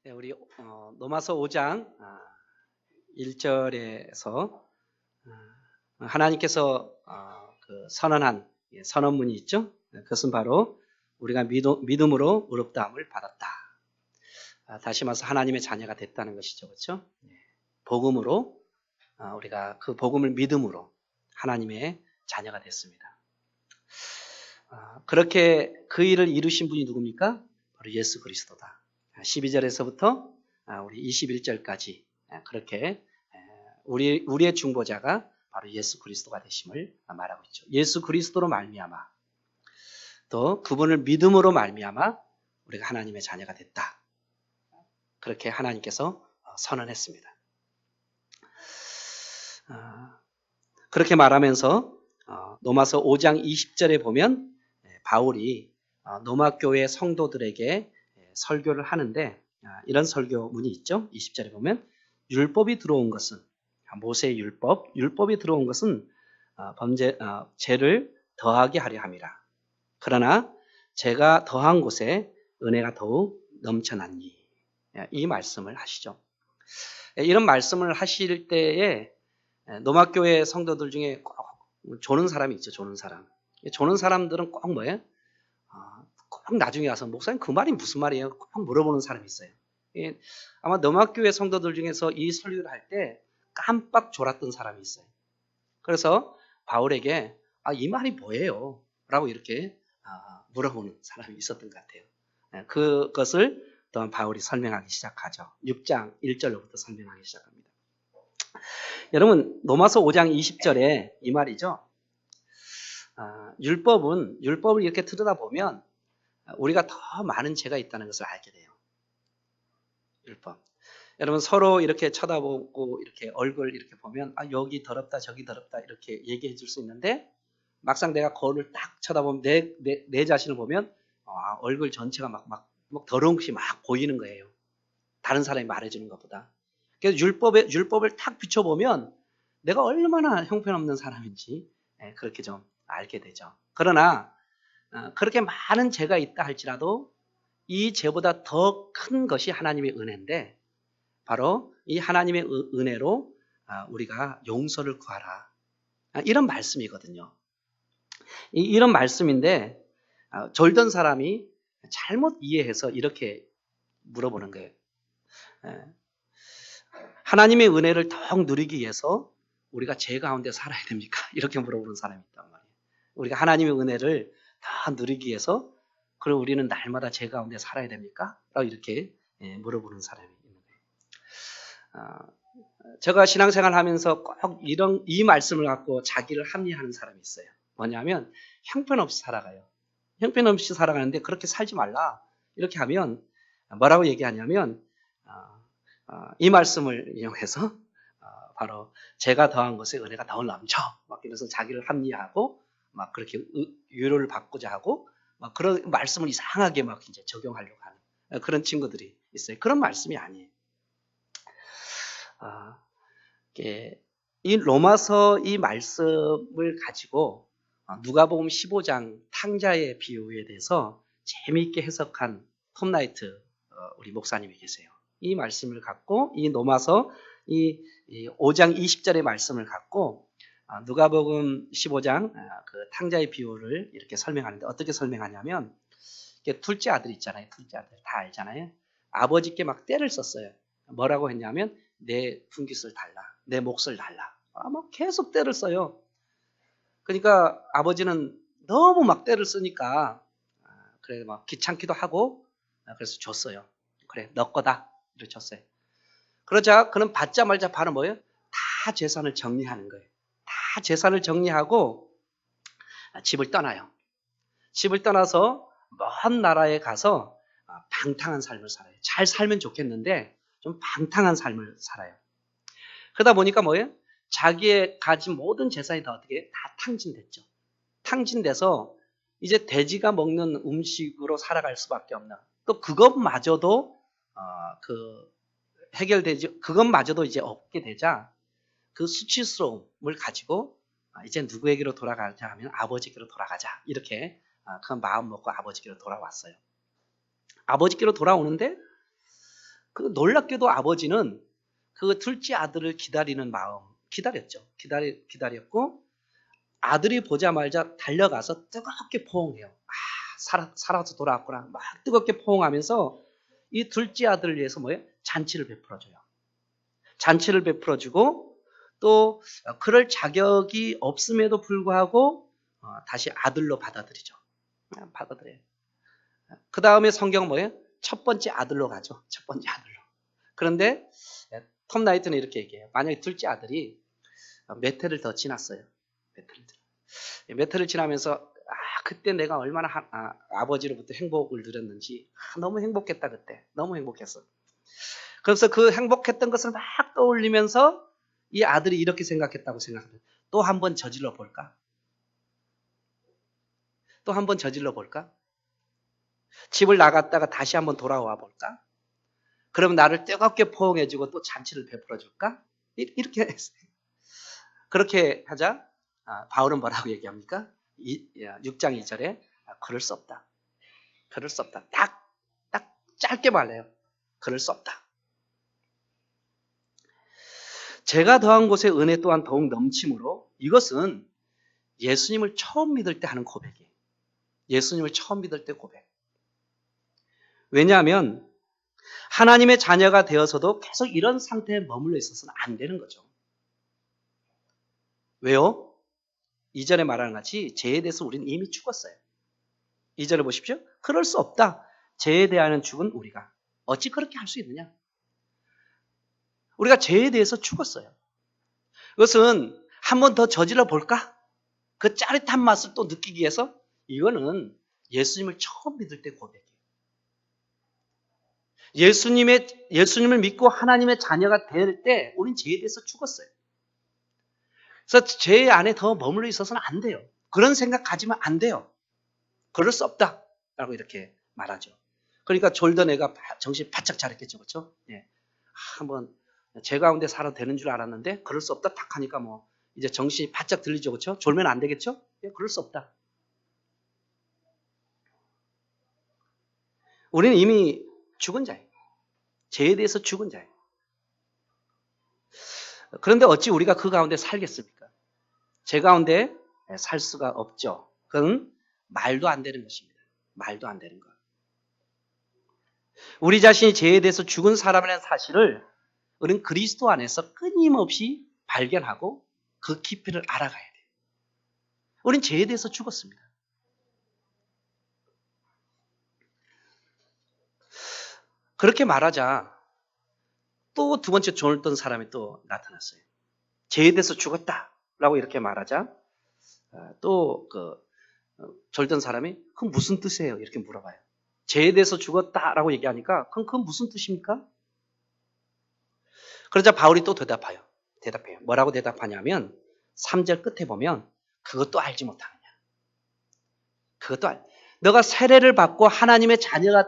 네, 우리 로마서 5장 1절에서 하나님께서 그 선언한 선언문이 있죠. 그것은 바로 우리가 믿음으로 의롭다함을 받았다. 다시 말해서 하나님의 자녀가 됐다는 것이죠. 그렇죠? 복음으로 우리가 그 복음을 믿음으로 하나님의 자녀가 됐습니다. 그렇게 그 일을 이루신 분이 누굽니까? 바로 예수 그리스도다. 12절에서부터 우리 21절까지 그렇게 우리의 중보자가 바로 예수 그리스도가 되심을 말하고 있죠. 예수 그리스도로 말미암아 또 그분을 믿음으로 말미암아 우리가 하나님의 자녀가 됐다. 그렇게 하나님께서 선언했습니다. 그렇게 말하면서 로마서 5장 20절에 보면 바울이 로마 교회 성도들에게 설교를 하는데 이런 설교문이 있죠. 20절에 보면 율법이 들어온 것은 모세의 율법이 들어온 것은 죄를 더하게 하려 함이라. 그러나 죄가 더한 곳에 은혜가 더욱 넘쳐났니. 이 말씀을 하시죠. 이런 말씀을 하실 때에 로마 교회 성도들 중에 꼭 조는 사람이 있죠. 조는 사람. 조는 사람들은 꼭 뭐예요? 꼭 나중에 와서 목사님 그 말이 무슨 말이에요? 꼭 물어보는 사람이 있어요. 아마 로마 교회 성도들 중에서 이 설교를 할 때 깜빡 졸았던 사람이 있어요. 그래서 바울에게 이 말이 뭐예요? 라고 이렇게 물어보는 사람이 있었던 것 같아요. 그것을 또한 바울이 설명하기 시작하죠. 6장 1절로부터 설명하기 시작합니다. 여러분 로마서 5장 20절에 이 말이죠. 율법을 이렇게 들여다보면 우리가 더 많은 죄가 있다는 것을 알게 돼요. 율법. 여러분 서로 이렇게 쳐다보고 이렇게 얼굴 이렇게 보면 여기 더럽다 저기 더럽다 이렇게 얘기해 줄 수 있는데 막상 내가 거울을 딱 쳐다보면 내 자신을 보면 얼굴 전체가 막 더러운 것이 막 보이는 거예요. 다른 사람이 말해주는 것보다. 그래서 율법을 딱 비춰보면 내가 얼마나 형편없는 사람인지 그렇게 좀 알게 되죠. 그러나 그렇게 많은 죄가 있다 할지라도 이 죄보다 더 큰 것이 하나님의 은혜인데 바로 이 하나님의 은혜로 우리가 용서를 구하라. 이런 말씀이거든요. 이런 말씀인데 졸던 사람이 잘못 이해해서 이렇게 물어보는 거예요. 하나님의 은혜를 더욱 누리기 위해서 우리가 죄 가운데 살아야 됩니까? 이렇게 물어보는 사람이 있단 말이에요. 우리가 하나님의 은혜를 더 누리기 위해서 그럼 우리는 날마다 죄 가운데 살아야 됩니까? 라고 이렇게 물어보는 사람이 있는 거예요. 제가 신앙생활 하면서 꼭 이 말씀을 갖고 자기를 합리화하는 사람이 있어요. 뭐냐면 형편없이 살아가요. 형편없이 살아가는데 그렇게 살지 말라. 이렇게 하면 뭐라고 얘기하냐면 이 말씀을 이용해서 바로 제가 더한 것에 은혜가 더 넘쳐. 막 이래서 자기를 합리화하고 막 그렇게 위로를 받고자 하고 막 그런 말씀을 이상하게 막 이제 적용하려고 하는 그런 친구들이 있어요. 그런 말씀이 아니에요. 이 로마서 이 말씀을 가지고 누가복음 15장 탕자의 비유에 대해서 재미있게 해석한 톰 나이트 우리 목사님이 계세요. 이 말씀을 갖고 이 로마서 이 5장 20절의 말씀을 갖고 누가복음 15장 그 탕자의 비유를 이렇게 설명하는데 어떻게 설명하냐면 둘째 아들 있잖아요. 둘째 아들 다 알잖아요. 아버지께 막 떼를 썼어요. 뭐라고 했냐면 내 분깃을 달라. 내 몫을 달라. 막 계속 떼를 써요. 그러니까 아버지는 너무 막 떼를 쓰니까 그래 막 귀찮기도 하고 그래서 줬어요. 그래 너 거다. 이렇게 줬어요. 그러자 그는 받자마자 바로 뭐예요? 다 재산을 정리하는 거예요. 다 재산을 정리하고 집을 떠나요. 집을 떠나서 먼 나라에 가서 방탕한 삶을 살아요. 잘 살면 좋겠는데 좀 방탕한 삶을 살아요. 그러다 보니까 뭐예요? 자기의 가진 모든 재산이 다 어떻게 다 탕진됐죠. 탕진돼서 이제 돼지가 먹는 음식으로 살아갈 수밖에 없는 또 그것마저도 해결되지 그것마저도 이제 없게 되자 그 수치스러움을 가지고 이제 누구에게로 돌아가자 하면 아버지께로 돌아가자 이렇게 그 마음 먹고 아버지께로 돌아왔어요. 아버지께로 돌아오는데 그 놀랍게도 아버지는 그 둘째 아들을 기다리는 마음 기다렸죠. 기다렸고 아들이 보자마자 달려가서 뜨겁게 포옹해요. 살아서 돌아왔구나. 막 뜨겁게 포옹하면서 이 둘째 아들을 위해서 뭐예요? 잔치를 베풀어줘요. 잔치를 베풀어주고 또 그럴 자격이 없음에도 불구하고 다시 아들로 받아들이죠. 받아들여요. 그 다음에 성경은 뭐예요? 첫 번째 아들로 가죠. 첫 번째 아들로. 그런데 톰 나이트는 이렇게 얘기해요. 만약에 둘째 아들이 몇 해를 더 지났어요. 몇 해를 지나면서 그때 내가 얼마나 아버지로부터 행복을 누렸는지 너무 행복했다 그때. 너무 행복했어. 그래서 그 행복했던 것을 막 떠올리면서 이 아들이 이렇게 생각했다고 생각하면 또 한 번 저질러 볼까? 또 한 번 저질러 볼까? 집을 나갔다가 다시 한번 돌아와 볼까? 그러면 나를 뜨겁게 포옹해주고 또 잔치를 베풀어 줄까? 이렇게 했어요. 그렇게 하자 바울은 뭐라고 얘기합니까? 6장 2절에 그럴 수 없다. 그럴 수 없다. 딱 짧게 말해요. 그럴 수 없다. 제가 더한 곳에 은혜 또한 더욱 넘침으로 이것은 예수님을 처음 믿을 때 하는 고백이에요. 예수님을 처음 믿을 때 고백. 왜냐하면 하나님의 자녀가 되어서도 계속 이런 상태에 머물러 있어서는 안 되는 거죠. 왜요? 이전에 말하는 같이 죄에 대해서 우리는 이미 죽었어요. 2절에 보십시오. 그럴 수 없다. 죄에 대하여 죽은 우리가 어찌 그렇게 할 수 있느냐? 우리가 죄에 대해서 죽었어요. 그것은 한 번 더 저질러 볼까? 그 짜릿한 맛을 또 느끼기 위해서 이거는 예수님을 처음 믿을 때 고백이에요. 예수님을 믿고 하나님의 자녀가 될 때 우린 죄에 대해서 죽었어요. 그래서 죄 안에 더 머물러 있어서는 안 돼요. 그런 생각 가지면 안 돼요. 그럴 수 없다. 라고 이렇게 말하죠. 그러니까 졸던 애가 정신 바짝 차렸겠죠. 그렇죠? 예. 한번 제 가운데 살아도 되는 줄 알았는데 그럴 수 없다 딱 하니까 뭐 이제 정신이 바짝 들리죠. 그렇죠? 졸면 안 되겠죠? 예, 그럴 수 없다. 우리는 이미 죽은 자예요. 죄에 대해서 죽은 자예요. 그런데 어찌 우리가 그 가운데 살겠습니까? 죄 가운데 살 수가 없죠. 그건 말도 안 되는 것입니다. 말도 안 되는 것. 우리 자신이 죄에 대해서 죽은 사람이라는 사실을 우리는 그리스도 안에서 끊임없이 발견하고 그 깊이를 알아가야 돼요. 우리는 죄에 대해서 죽었습니다. 그렇게 말하자 또 두 번째 졸던 사람이 또 나타났어요. 죄에 대해서 죽었다라고 이렇게 말하자 또 졸던 사람이 그건 무슨 뜻이에요? 이렇게 물어봐요. 죄에 대해서 죽었다라고 얘기하니까 그건 무슨 뜻입니까? 그러자 바울이 또 대답해요. 뭐라고 대답하냐면 3절 끝에 보면 그것도 알지 못하느냐. 너가 세례를 받고 하나님의 자녀가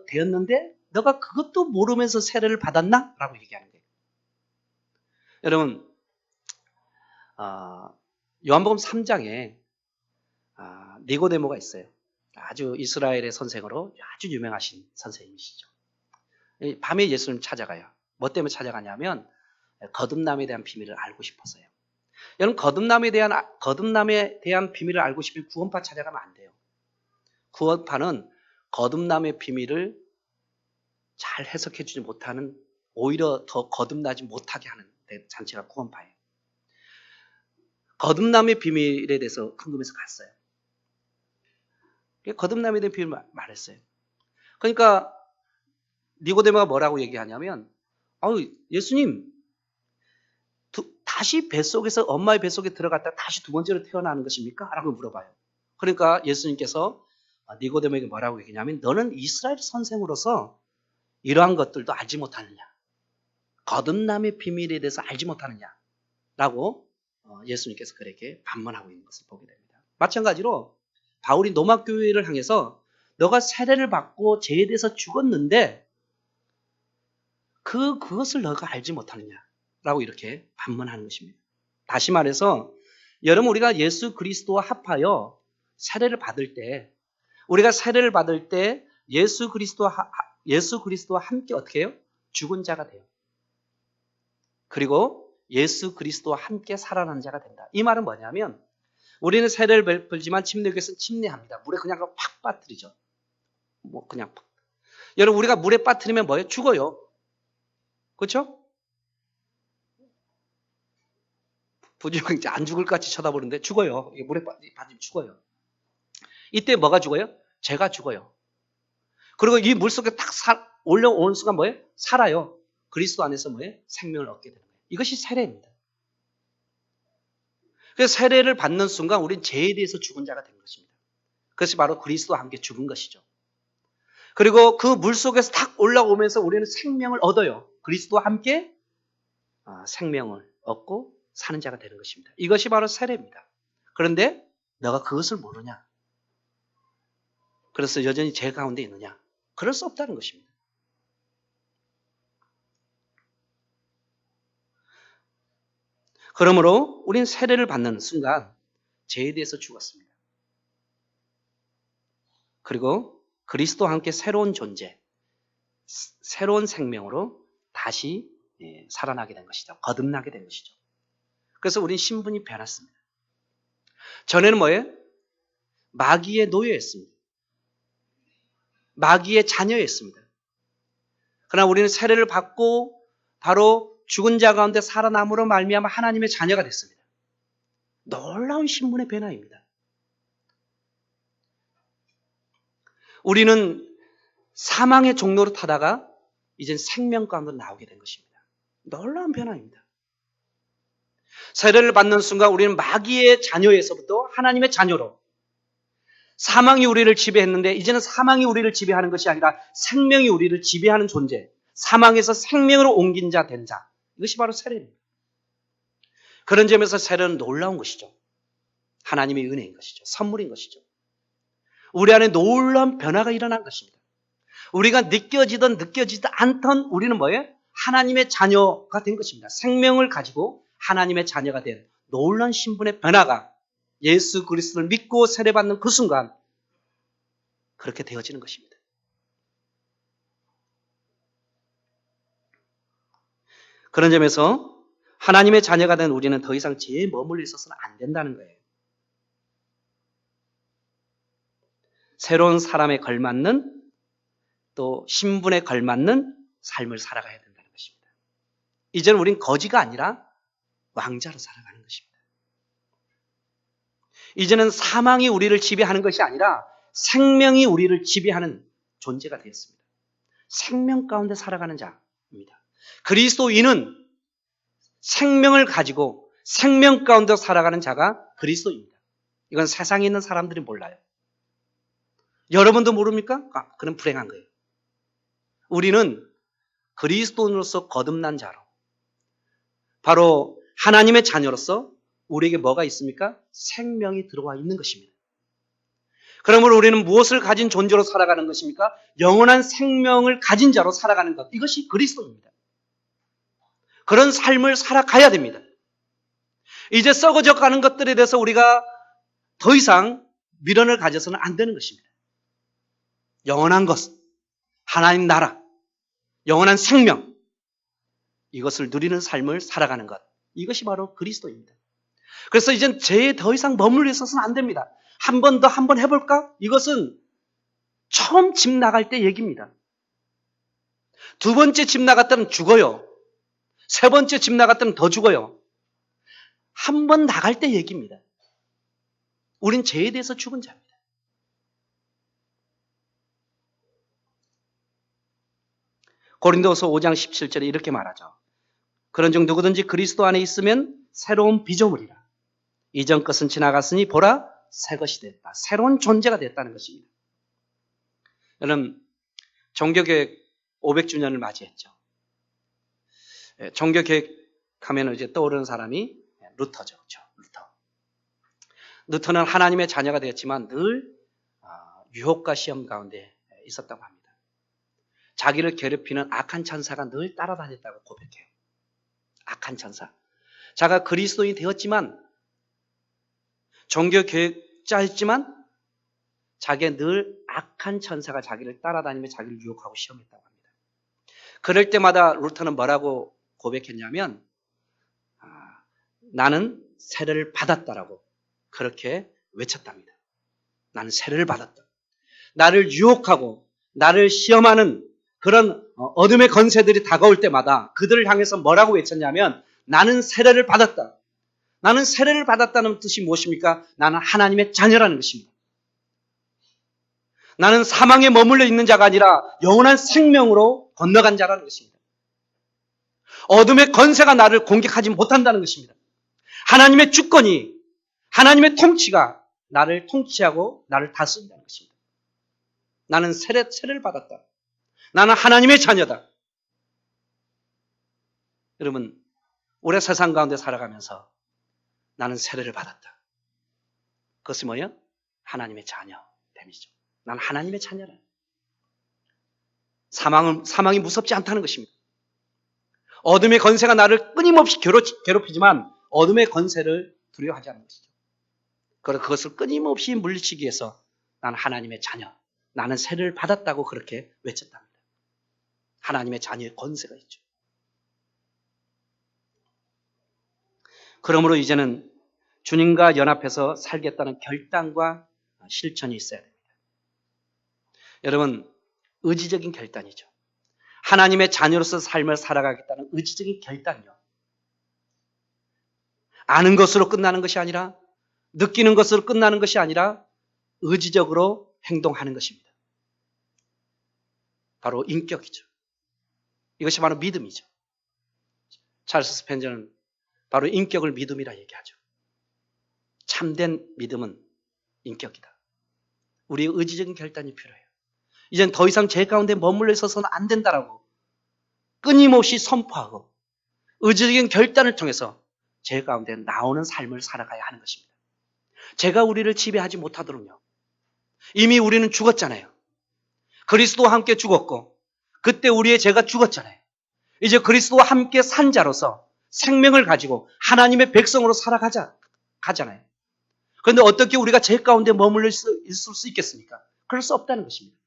되었는데 너가 그것도 모르면서 세례를 받았나? 라고 얘기하는 거예요. 여러분 요한복음 3장에 니고데모가 있어요. 아주 이스라엘의 선생으로 아주 유명하신 선생님이시죠. 밤에 예수님 찾아가요. 뭐 때문에 찾아가냐면 거듭남에 대한 비밀을 알고 싶어서요. 여러분 거듭남에 대한 비밀을 알고 싶으면 구원파 찾아가면 안 돼요. 구원파는 거듭남의 비밀을 잘 해석해 주지 못하는 오히려 더 거듭나지 못하게 하는 잔치가 구원파예요. 거듭남의 비밀에 대해서 궁금해서 갔어요. 거듭남에 대한 비밀을 말했어요. 그러니까 니고데모가 뭐라고 얘기하냐면 예수님 다시 뱃속에서 엄마의 뱃속에 들어갔다 다시 두 번째로 태어나는 것입니까? 라고 물어봐요. 그러니까 예수님께서 니고데모에게 뭐라고 얘기하냐면 너는 이스라엘 선생으로서 이러한 것들도 알지 못하느냐. 거듭남의 비밀에 대해서 알지 못하느냐. 라고 예수님께서 그렇게 반문하고 있는 것을 보게 됩니다. 마찬가지로 바울이 로마 교회를 향해서 너가 세례를 받고 죄에 대해서 죽었는데 그것을 너가 알지 못하느냐. 라고 이렇게 반문하는 것입니다. 다시 말해서 여러분 우리가 예수 그리스도와 합하여 세례를 받을 때 우리가 세례를 받을 때 예수 그리스도와 함께 어떻게 해요? 죽은 자가 돼요. 그리고 예수 그리스도와 함께 살아난 자가 된다. 이 말은 뭐냐면 우리는 세례를 베풀지만 침례교에서는 침례합니다. 물에 그냥 팍 빠뜨리죠. 뭐 그냥 팍. 여러분 우리가 물에 빠뜨리면 뭐예요? 죽어요. 그렇죠? 부지런히 이제 안 죽을 것 같이 쳐다보는데 죽어요. 물에 빠지면 죽어요. 이때 뭐가 죽어요? 죄가 죽어요. 그리고 이 물속에 딱 올라오는 순간 뭐예요? 살아요. 그리스도 안에서 뭐예요? 생명을 얻게 되는 거예요. 이것이 세례입니다. 그래서 세례를 받는 순간 우리는 죄에 대해서 죽은 자가 된 것입니다. 그것이 바로 그리스도와 함께 죽은 것이죠. 그리고 그 물속에서 탁 올라오면서 우리는 생명을 얻어요. 그리스도와 함께 생명을 얻고 사는 자가 되는 것입니다. 이것이 바로 세례입니다. 그런데 너가 그것을 모르냐? 그래서 여전히 죄 가운데 있느냐? 그럴 수 없다는 것입니다. 그러므로 우리는 세례를 받는 순간 죄에 대해서 죽었습니다. 그리고 그리스도와 함께 새로운 존재, 새로운 생명으로 다시 살아나게 된 것이죠. 거듭나게 된 것이죠. 그래서 우리는 신분이 변했습니다. 전에는 뭐예요? 마귀의 노예였습니다. 마귀의 자녀였습니다. 그러나 우리는 세례를 받고 바로 죽은 자 가운데 살아남으로 말미암아 하나님의 자녀가 됐습니다. 놀라운 신분의 변화입니다. 우리는 사망의 종로로 타다가 이젠 생명 가운데 나오게 된 것입니다. 놀라운 변화입니다. 세례를 받는 순간 우리는 마귀의 자녀에서부터 하나님의 자녀로, 사망이 우리를 지배했는데 이제는 사망이 우리를 지배하는 것이 아니라 생명이 우리를 지배하는 존재, 사망에서 생명으로 옮긴 자, 된 자, 이것이 바로 세례입니다. 그런 점에서 세례는 놀라운 것이죠. 하나님의 은혜인 것이죠. 선물인 것이죠. 우리 안에 놀라운 변화가 일어난 것입니다. 우리가 느껴지든 느껴지지 않던 우리는 뭐예요? 하나님의 자녀가 된 것입니다. 생명을 가지고 하나님의 자녀가 된 놀라운 신분의 변화가 예수 그리스도를 믿고 세례받는 그 순간 그렇게 되어지는 것입니다. 그런 점에서 하나님의 자녀가 된 우리는 더 이상 죄에 머물러 있어서는 안 된다는 거예요. 새로운 사람에 걸맞는 또 신분에 걸맞는 삶을 살아가야 된다는 것입니다. 이제는 우린 거지가 아니라 왕자로 살아가는 것입니다. 이제는 사망이 우리를 지배하는 것이 아니라 생명이 우리를 지배하는 존재가 되었습니다. 생명 가운데 살아가는 자입니다. 그리스도인은 생명을 가지고 생명 가운데 살아가는 자가 그리스도입니다. 이건 세상에 있는 사람들이 몰라요. 여러분도 모릅니까? 그럼 불행한 거예요. 우리는 그리스도인으로서 거듭난 자로, 바로 하나님의 자녀로서 우리에게 뭐가 있습니까? 생명이 들어와 있는 것입니다. 그러므로 우리는 무엇을 가진 존재로 살아가는 것입니까? 영원한 생명을 가진 자로 살아가는 것. 이것이 그리스도입니다. 그런 삶을 살아가야 됩니다. 이제 썩어져 가는 것들에 대해서 우리가 더 이상 미련을 가져서는 안 되는 것입니다. 영원한 것, 하나님 나라, 영원한 생명, 이것을 누리는 삶을 살아가는 것. 이것이 바로 그리스도입니다. 그래서 이젠 죄에 더 이상 머물러 있어서는 안 됩니다. 한 번 더 한번 해볼까? 이것은 처음 집 나갈 때 얘기입니다. 두 번째 집 나갔다면 죽어요. 세 번째 집 나갔다면 더 죽어요. 한 번 나갈 때 얘기입니다. 우린 죄에 대해서 죽은 자입니다. 고린도서 5장 17절에 이렇게 말하죠. 그런즉 누구든지 그리스도 안에 있으면 새로운 피조물이라. 이전 것은 지나갔으니 보라 새 것이 됐다. 새로운 존재가 됐다는 것입니다. 여러분 종교개혁 500주년을 맞이했죠. 종교개혁 하면 이제 떠오르는 사람이 루터죠. 그렇죠? 루터는 하나님의 자녀가 되었지만 늘 유혹과 시험 가운데 있었다고 합니다. 자기를 괴롭히는 악한 천사가 늘 따라다녔다고 고백해요. 악한 천사. 자기가 그리스도인이 되었지만 종교교육자였지만 자기가 늘 악한 천사가 자기를 따라다니며 자기를 유혹하고 시험했다고 합니다. 그럴 때마다 루터는 뭐라고 고백했냐면 나는 세례를 받았다라고 그렇게 외쳤답니다. 나는 세례를 받았다. 나를 유혹하고 나를 시험하는 그런 어둠의 권세들이 다가올 때마다 그들을 향해서 뭐라고 외쳤냐면 나는 세례를 받았다. 나는 세례를 받았다는 뜻이 무엇입니까? 나는 하나님의 자녀라는 것입니다. 나는 사망에 머물러 있는 자가 아니라 영원한 생명으로 건너간 자라는 것입니다. 어둠의 권세가 나를 공격하지 못한다는 것입니다. 하나님의 주권이, 하나님의 통치가 나를 통치하고 나를 다스린다는 것입니다. 나는 세례를 받았다. 나는 하나님의 자녀다. 여러분, 올해 세상 가운데 살아가면서 나는 세례를 받았다. 그것이 뭐예요? 하나님의 자녀됨이죠. 나는 하나님의 자녀라. 사망이 무섭지 않다는 것입니다. 어둠의 권세가 나를 끊임없이 괴롭히지만 어둠의 권세를 두려워하지 않는 것이죠. 그래서 그것을 끊임없이 물리치기 위해서 나는 하나님의 자녀, 나는 세례를 받았다고 그렇게 외쳤답니다. 하나님의 자녀의 권세가 있죠. 그러므로 이제는 주님과 연합해서 살겠다는 결단과 실천이 있어야 됩니다. 여러분, 의지적인 결단이죠. 하나님의 자녀로서 삶을 살아가겠다는 의지적인 결단이요. 아는 것으로 끝나는 것이 아니라, 느끼는 것으로 끝나는 것이 아니라 의지적으로 행동하는 것입니다. 바로 인격이죠. 이것이 바로 믿음이죠. 찰스 스펜저는 바로 인격을 믿음이라 얘기하죠. 참된 믿음은 인격이다. 우리의 의지적인 결단이 필요해요. 이젠 더 이상 제 가운데 머물러 있어서는 안 된다라고 끊임없이 선포하고 의지적인 결단을 통해서 제 가운데 나오는 삶을 살아가야 하는 것입니다. 제가 우리를 지배하지 못하도록요. 이미 우리는 죽었잖아요. 그리스도와 함께 죽었고 그때 우리의 죄가 죽었잖아요. 이제 그리스도와 함께 산 자로서 생명을 가지고 하나님의 백성으로 가잖아요. 그런데 어떻게 우리가 죄 가운데 머물러 있을 수 있겠습니까? 그럴 수 없다는 것입니다.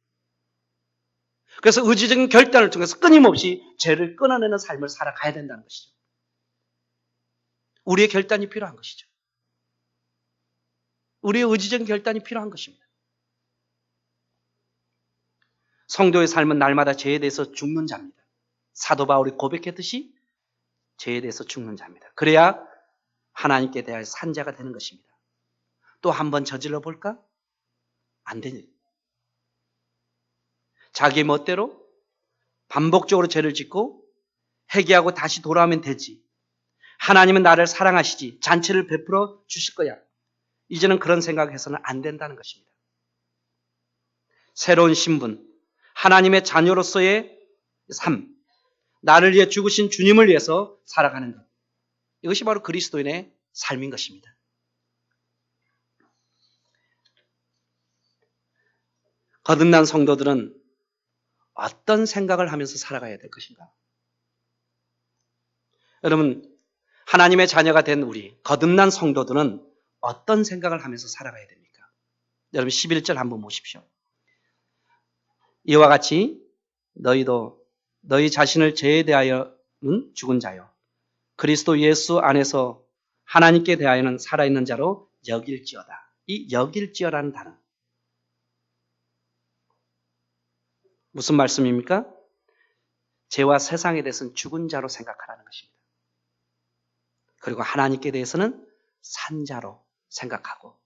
그래서 의지적인 결단을 통해서 끊임없이 죄를 끊어내는 삶을 살아가야 된다는 것이죠. 우리의 결단이 필요한 것이죠. 우리의 의지적인 결단이 필요한 것입니다. 성도의 삶은 날마다 죄에 대해서 죽는 자입니다. 사도 바울이 고백했듯이 죄에 대해서 죽는 자입니다. 그래야 하나님께 대하여 산 자가 되는 것입니다. 또 한 번 저질러 볼까? 안 되니. 자기 멋대로 반복적으로 죄를 짓고 회개하고 다시 돌아오면 되지. 하나님은 나를 사랑하시지. 잔치를 베풀어 주실 거야. 이제는 그런 생각해서는 안 된다는 것입니다. 새로운 신분, 하나님의 자녀로서의 삶, 나를 위해 죽으신 주님을 위해서 살아가는 것. 이것이 바로 그리스도인의 삶인 것입니다. 거듭난 성도들은 어떤 생각을 하면서 살아가야 될 것인가? 여러분, 하나님의 자녀가 된 우리 거듭난 성도들은 어떤 생각을 하면서 살아가야 됩니까? 여러분 11절 한번 보십시오. 이와 같이 너희도 너희 자신을 죄에 대하여는 죽은 자요 그리스도 예수 안에서 하나님께 대하여는 살아있는 자로 여길지어다. 이 여길지어라는 단어 무슨 말씀입니까? 죄와 세상에 대해서는 죽은 자로 생각하라는 것입니다. 그리고 하나님께 대해서는 산 자로 생각하고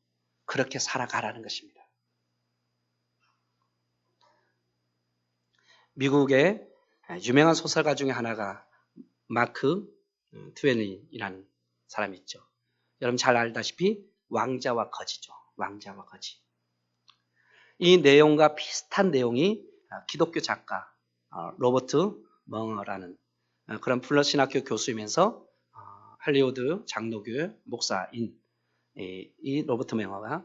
그렇게 살아가라는 것입니다. 미국의 유명한 소설가 중에 하나가 마크 트웨인이라는 사람이 있죠. 여러분 잘 알다시피 왕자와 거지죠. 왕자와 거지. 이 내용과 비슷한 내용이 기독교 작가 로버트 멍어라는 그런 플러신학교 교수이면서 할리우드 장로교회 목사인 이 로버트 멍어가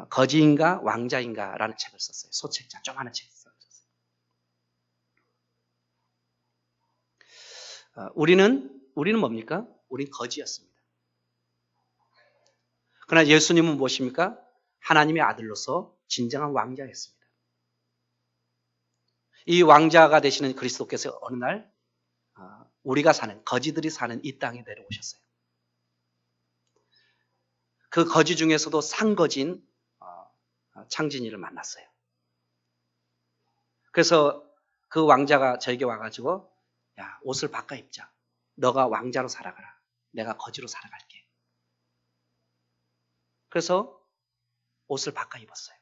거지인가 왕자인가라는 책을 썼어요. 소책자 조그마한 책을 썼어요. 우리는 뭡니까? 우린 거지였습니다. 그러나 예수님은 무엇입니까? 하나님의 아들로서 진정한 왕자였습니다. 이 왕자가 되시는 그리스도께서 어느 날 우리가 사는, 거지들이 사는 이 땅에 내려오셨어요. 그 거지 중에서도 상거지인 창진이를 만났어요. 그래서 그 왕자가 저에게 와가지고, 야, 옷을 바꿔 입자. 너가 왕자로 살아가라. 내가 거지로 살아갈게. 그래서 옷을 바꿔 입었어요.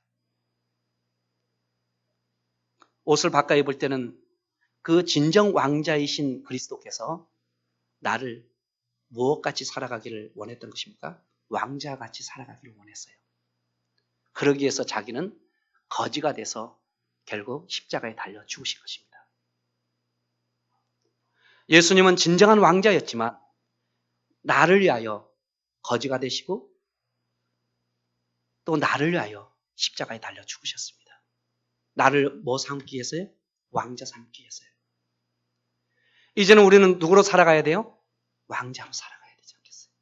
옷을 바꿔 입을 때는 그 진정 왕자이신 그리스도께서 나를 무엇같이 살아가기를 원했던 것입니까? 왕자같이 살아가기를 원했어요. 그러기 위해서 자기는 거지가 돼서 결국 십자가에 달려 죽으신 것입니다. 예수님은 진정한 왕자였지만 나를 위하여 거지가 되시고 또 나를 위하여 십자가에 달려 죽으셨습니다. 나를 뭐 삼기 위해서요? 왕자 삼기 위해서요. 이제는 우리는 누구로 살아가야 돼요? 왕자로 살아가야 되지 않겠어요?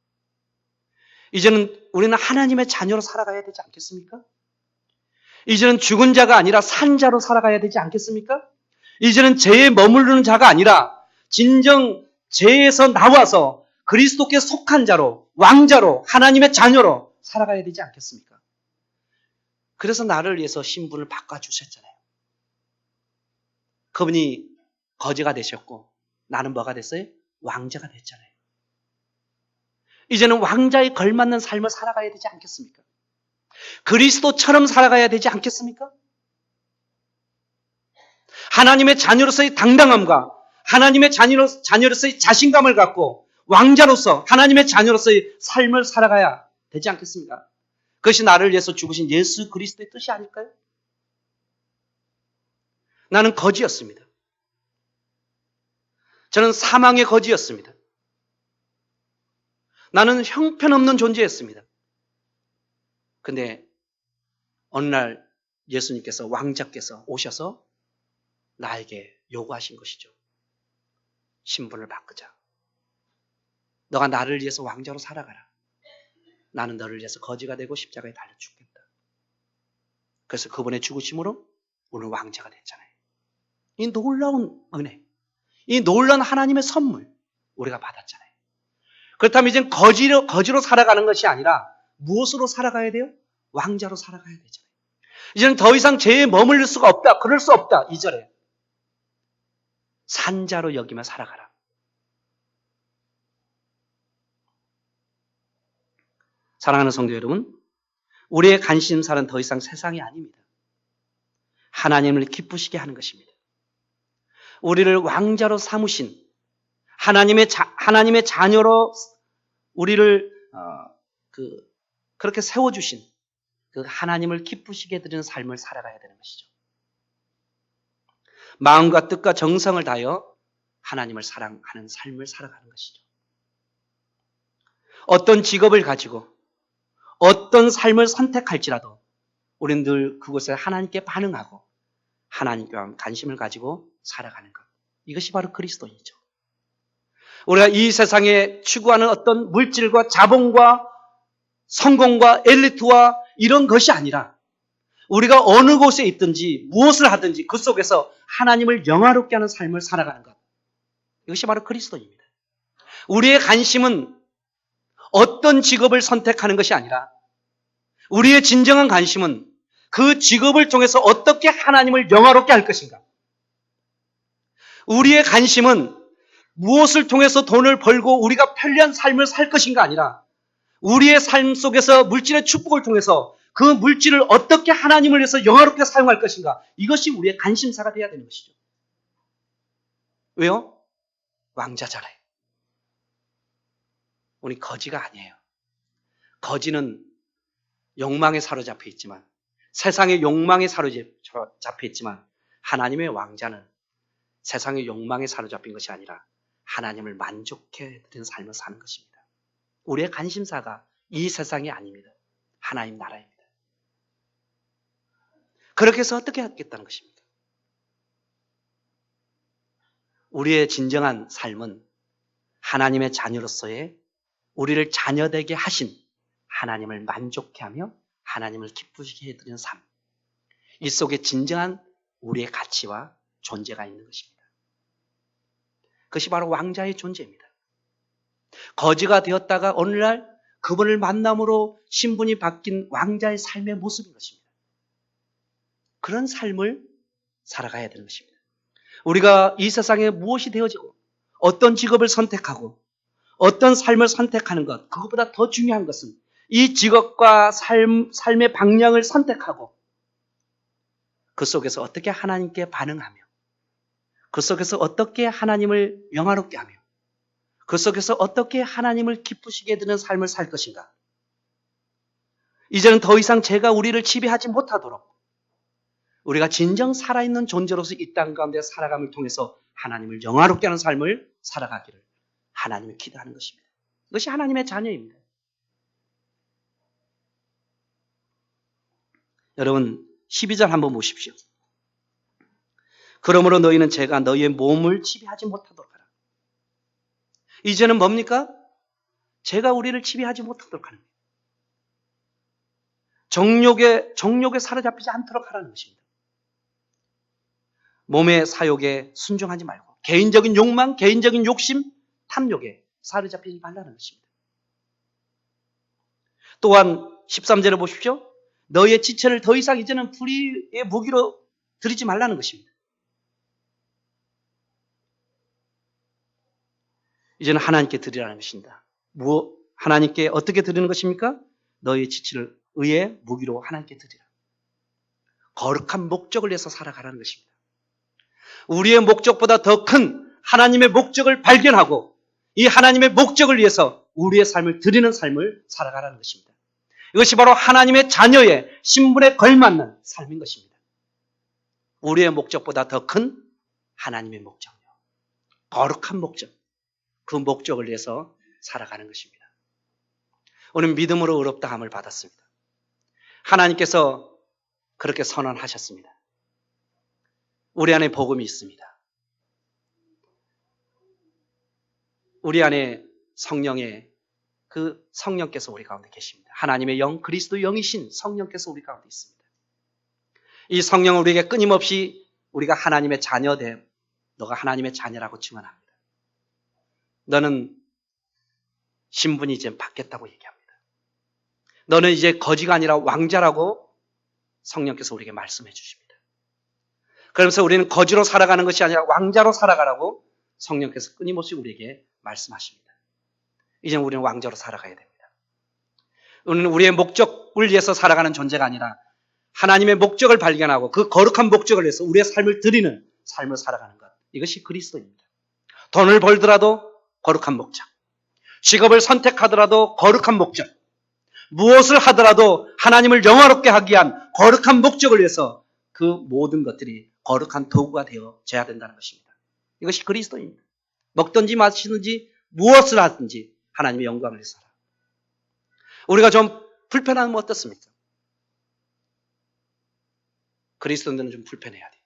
이제는 우리는 하나님의 자녀로 살아가야 되지 않겠습니까? 이제는 죽은 자가 아니라 산 자로 살아가야 되지 않겠습니까? 이제는 죄에 머무르는 자가 아니라 진정 죄에서 나와서 그리스도께 속한 자로, 왕자로, 하나님의 자녀로 살아가야 되지 않겠습니까? 그래서 나를 위해서 신분을 바꿔주셨잖아요. 그분이 거지가 되셨고 나는 뭐가 됐어요? 왕자가 됐잖아요. 이제는 왕자에 걸맞는 삶을 살아가야 되지 않겠습니까? 그리스도처럼 살아가야 되지 않겠습니까? 하나님의 자녀로서의 당당함과 하나님의 자녀로서의 자신감을 갖고 왕자로서 하나님의 자녀로서의 삶을 살아가야 되지 않겠습니까? 그것이 나를 위해서 죽으신 예수 그리스도의 뜻이 아닐까요? 나는 거지였습니다. 저는 사망의 거지였습니다. 나는 형편없는 존재였습니다. 근데 어느 날 예수님께서 왕자께서 오셔서 나에게 요구하신 것이죠. 신분을 바꾸자. 너가 나를 위해서 왕자로 살아가라. 나는 너를 위해서 거지가 되고 십자가에 달려 죽겠다. 그래서 그분의 죽으심으로 오늘 왕자가 됐잖아요. 이 놀라운 은혜, 이 놀라운 하나님의 선물 우리가 받았잖아요. 그렇다면 이젠 거지로 살아가는 것이 아니라 무엇으로 살아가야 돼요? 왕자로 살아가야 되잖아요. 이제는 더 이상 죄에 머물릴 수가 없다. 그럴 수 없다. 2절에 산자로 여기며 살아가라. 사랑하는 성도 여러분, 우리의 관심사는 더 이상 세상이 아닙니다. 하나님을 기쁘시게 하는 것입니다. 우리를 왕자로 삼으신 하나님의 자녀로 우리를 그렇게 세워주신 그 하나님을 기쁘시게 드리는 삶을 살아가야 되는 것이죠. 마음과 뜻과 정성을 다하여 하나님을 사랑하는 삶을 살아가는 것이죠. 어떤 직업을 가지고 어떤 삶을 선택할지라도 우리는 늘 그곳에 하나님께 반응하고 하나님께 관심을 가지고 살아가는 것. 이것이 바로 그리스도인이죠. 우리가 이 세상에 추구하는 어떤 물질과 자본과 성공과 엘리트와 이런 것이 아니라 우리가 어느 곳에 있든지 무엇을 하든지 그 속에서 하나님을 영화롭게 하는 삶을 살아가는 것. 이것이 바로 그리스도입니다. 우리의 관심은 어떤 직업을 선택하는 것이 아니라 우리의 진정한 관심은 그 직업을 통해서 어떻게 하나님을 영화롭게 할 것인가. 우리의 관심은 무엇을 통해서 돈을 벌고 우리가 편리한 삶을 살 것인가 아니라 우리의 삶 속에서 물질의 축복을 통해서 그 물질을 어떻게 하나님을 위해서 영화롭게 사용할 것인가. 이것이 우리의 관심사가 되어야 되는 것이죠. 왜요? 왕자잖아요. 우리 거지가 아니에요. 거지는 욕망에 사로잡혀 있지만 세상의 욕망에 사로잡혀 있지만 하나님의 왕자는 세상의 욕망에 사로잡힌 것이 아니라 하나님을 만족해 드리는 삶을 사는 것입니다. 우리의 관심사가 이 세상이 아닙니다. 하나님 나라입니다. 그렇게 해서 어떻게 하겠다는 것입니까? 우리의 진정한 삶은 하나님의 자녀로서의 우리를 자녀되게 하신 하나님을 만족해 하며 하나님을 기쁘시게 해드리는 삶. 이 속에 진정한 우리의 가치와 존재가 있는 것입니다. 그것이 바로 왕자의 존재입니다. 거지가 되었다가 오늘날 그분을 만남으로 신분이 바뀐 왕자의 삶의 모습인 것입니다. 그런 삶을 살아가야 되는 것입니다. 우리가 이 세상에 무엇이 되어지고 어떤 직업을 선택하고 어떤 삶을 선택하는 것, 그것보다 더 중요한 것은 이 직업과 삶의 방향을 선택하고 그 속에서 어떻게 하나님께 반응하며 그 속에서 어떻게 하나님을 영화롭게 하며 그 속에서 어떻게 하나님을 기쁘시게 되는 삶을 살 것인가. 이제는 더 이상 죄가 우리를 지배하지 못하도록 우리가 진정 살아있는 존재로서 이 땅 가운데 살아감을 통해서 하나님을 영화롭게 하는 삶을 살아가기를 하나님을 기도하는 것입니다. 이것이 하나님의 자녀입니다. 여러분 12절 한번 보십시오. 그러므로 너희는 죄가 너희의 몸을 지배하지 못하도록 하라. 이제는 뭡니까? 죄가 우리를 지배하지 못하도록 하는 거예요. 정욕에 사로잡히지 않도록 하라는 것입니다. 몸의 사욕에 순종하지 말고 개인적인 욕망, 개인적인 욕심, 탐욕에 사로잡히지 말라는 것입니다. 또한 13절에 보십시오. 너희의 지체를 더 이상 이제는 불의의 무기로 드리지 말라는 것입니다. 이제는 하나님께 드리라는 것입니다. 하나님께 어떻게 드리는 것입니까? 너희의 지체를 의의 무기로 하나님께 드리라. 거룩한 목적을 위해서 살아가라는 것입니다. 우리의 목적보다 더 큰 하나님의 목적을 발견하고 이 하나님의 목적을 위해서 우리의 삶을 드리는 삶을 살아가라는 것입니다. 이것이 바로 하나님의 자녀의 신분에 걸맞는 삶인 것입니다. 우리의 목적보다 더 큰 하나님의 목적이요. 거룩한 목적. 그 목적을 위해서 살아가는 것입니다. 오늘 믿음으로 의롭다함을 받았습니다. 하나님께서 그렇게 선언하셨습니다. 우리 안에 복음이 있습니다. 우리 안에 성령의 그 성령께서 우리 가운데 계십니다. 하나님의 영, 그리스도 영이신 성령께서 우리 가운데 있습니다. 이 성령은 우리에게 끊임없이 우리가 하나님의 자녀됨, 너가 하나님의 자녀라고 증언합니다. 너는 신분이 이제 바뀌었다고 얘기합니다. 너는 이제 거지가 아니라 왕자라고 성령께서 우리에게 말씀해 주십니다. 그러면서 우리는 거지로 살아가는 것이 아니라 왕자로 살아가라고 성령께서 끊임없이 우리에게 말씀하십니다. 이제 우리는 왕자로 살아가야 됩니다. 우리는 우리의 목적을 위해서 살아가는 존재가 아니라 하나님의 목적을 발견하고 그 거룩한 목적을 위해서 우리의 삶을 드리는 삶을 살아가는 것. 이것이 그리스도입니다. 돈을 벌더라도 거룩한 목적. 직업을 선택하더라도 거룩한 목적. 무엇을 하더라도 하나님을 영화롭게 하기 위한 거룩한 목적을 위해서 그 모든 것들이 거룩한 도구가 되어져야 된다는 것입니다. 이것이 그리스도입니다. 먹든지 마시든지 무엇을 하든지 하나님의 영광을 위해서 살아. 우리가 좀 불편하면 어떻습니까? 그리스도인들은 좀 불편해야 돼.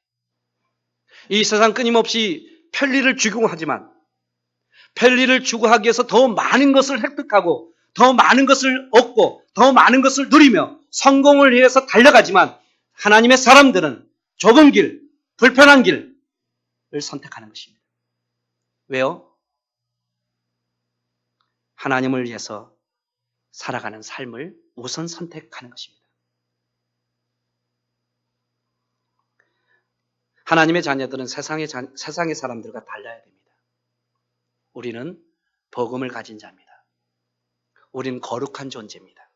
이 세상 끊임없이 편리를 추구하지만 편리를 추구하기 위해서 더 많은 것을 획득하고 더 많은 것을 얻고 더 많은 것을 누리며 성공을 위해서 달려가지만 하나님의 사람들은 좁은 길, 불편한 길을 선택하는 것입니다. 왜요? 하나님을 위해서 살아가는 삶을 우선 선택하는 것입니다. 하나님의 자녀들은 세상의 사람들과 달라야 됩니다. 우리는 복음을 가진 자입니다. 우리는 거룩한 존재입니다.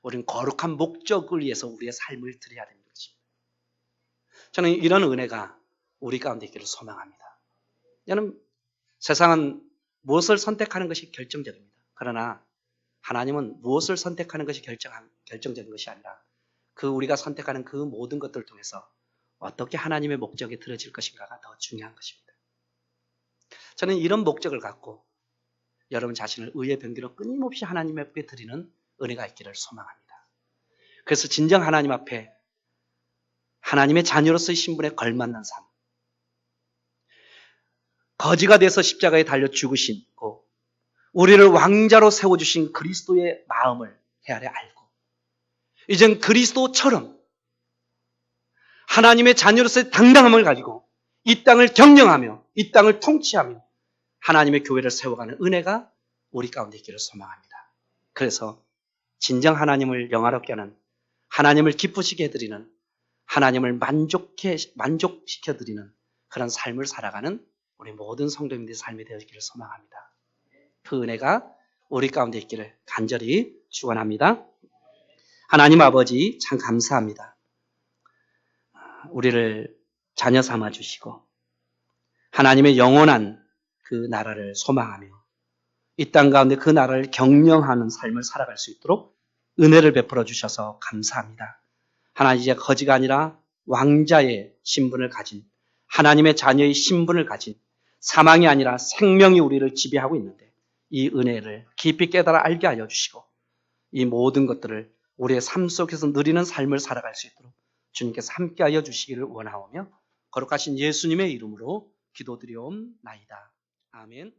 우리는 거룩한 목적을 위해서 우리의 삶을 드려야 되는 것입니다. 저는 이런 은혜가 우리 가운데 있기를 소망합니다. 저는 세상은 무엇을 선택하는 것이 결정적입니다. 그러나 하나님은 무엇을 선택하는 것이 결정적인 것이 아니라 그 우리가 선택하는 그 모든 것들을 통해서 어떻게 하나님의 목적에 들어질 것인가가 더 중요한 것입니다. 저는 이런 목적을 갖고 여러분 자신을 의의 병기로 끊임없이 하나님 앞에 드리는 은혜가 있기를 소망합니다. 그래서 진정 하나님 앞에 하나님의 자녀로서의 신분에 걸맞는 삶, 거지가 돼서 십자가에 달려 죽으시고 우리를 왕자로 세워주신 그리스도의 마음을 헤아려 알고 이젠 그리스도처럼 하나님의 자녀로서의 당당함을 가지고 이 땅을 경영하며 이 땅을 통치하며 하나님의 교회를 세워가는 은혜가 우리 가운데 있기를 소망합니다. 그래서 진정 하나님을 영화롭게 하는, 하나님을 기쁘시게 해드리는, 하나님을 만족시켜드리는 그런 삶을 살아가는 우리 모든 성도님들의 삶이 되었기를 소망합니다. 그 은혜가 우리 가운데 있기를 간절히 축원합니다. 하나님 아버지 참 감사합니다. 우리를 자녀 삼아 주시고 하나님의 영원한 그 나라를 소망하며 이 땅 가운데 그 나라를 경영하는 삶을 살아갈 수 있도록 은혜를 베풀어 주셔서 감사합니다. 하나님 이제 거지가 아니라 왕자의 신분을 가진, 하나님의 자녀의 신분을 가진, 사망이 아니라 생명이 우리를 지배하고 있는데 이 은혜를 깊이 깨달아 알게 하여 주시고 이 모든 것들을 우리의 삶 속에서 누리는 삶을 살아갈 수 있도록 주님께서 함께하여 주시기를 원하오며 거룩하신 예수님의 이름으로 기도드리옵나이다. 아멘.